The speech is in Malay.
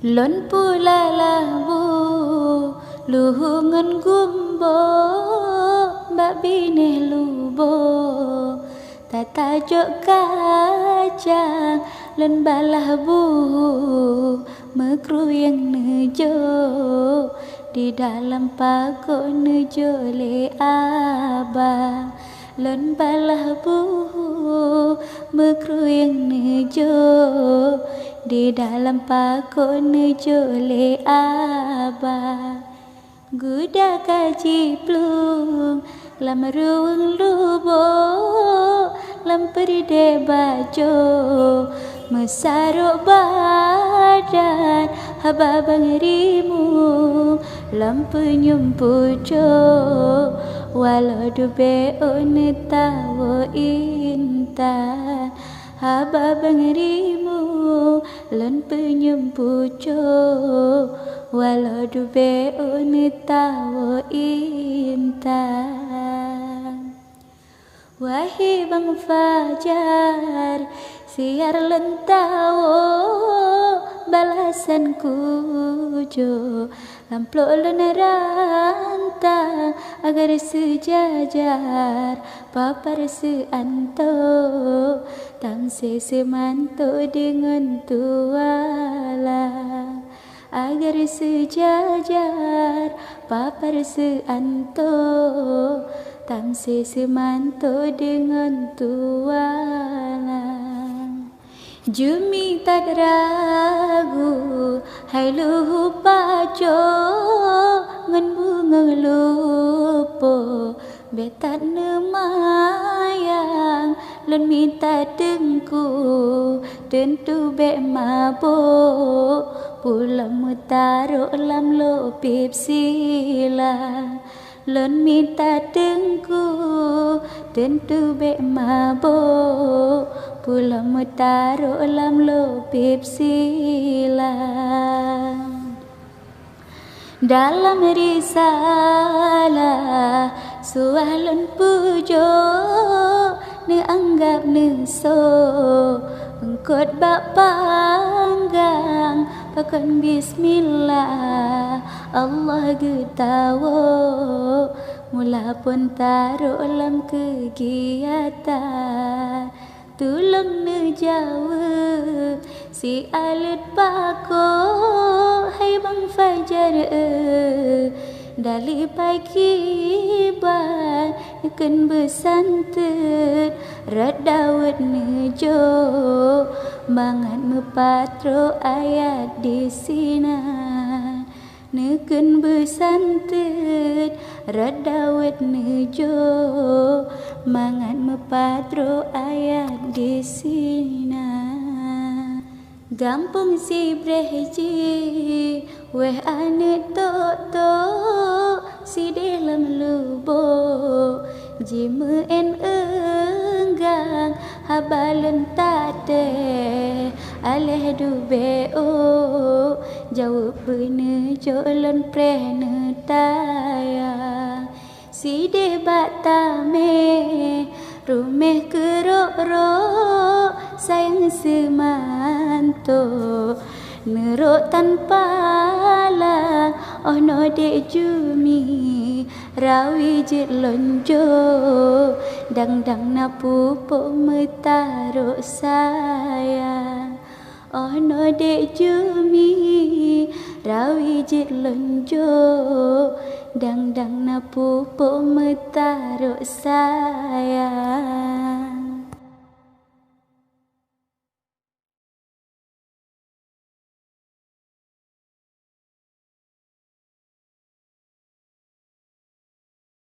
Lon pula labu luhungan gumbo babine lubo tata jok kacang lon balah bu mekru yang nejo di dalam pago nejo le abang lon balah bu mekru yang nejo di dalam pago nejo le abang guda kaji plung lam ruang lubo lam perde bajo mesarok badan haba bangrimu lam penyum pujo walau dube on tawo intan haba bangrimu lan penyum pujo walau dube on tawo intan wahai bang fajar siar lentawo balasan kujo lamplok lon rantang agar sejajar papar seanto tang semanto dengan tuala agar sejajar papar seanto tang semanto dengan tuala jumi tak ragu hai luhu pajo ngan bunga lupo betat nemayang lon minta dengku tentu be mabuk pulang mutaro lam lo pip sila lon minta dengku tentu be mabuk pulang mutaro lam lo pip sila dalam risalah sualun pujo ne anggap ne so engkot bak panggang pakon bismillah Allah getawo mula pun taruh lam kegiatan tulung ne jawab si alut bako hai bang fajar dali pagi ban ikan besantet radawat nejo mangan mepatro ayat di sina neken besantet radawat nejo mangan mepatro ayat di sina gampung si breji weh ane to si dalam lubo jime en enggang habalan tate aleh dube o jawab bene jolan prene tayang si de batame rumeh kerok-rok sayang semanto nerok tanpa lang oh no de jumi rawi jit lonjo dang na pupo metarok sayang oh no de jumi rawi jit lonjo dang na pupo metarok sayang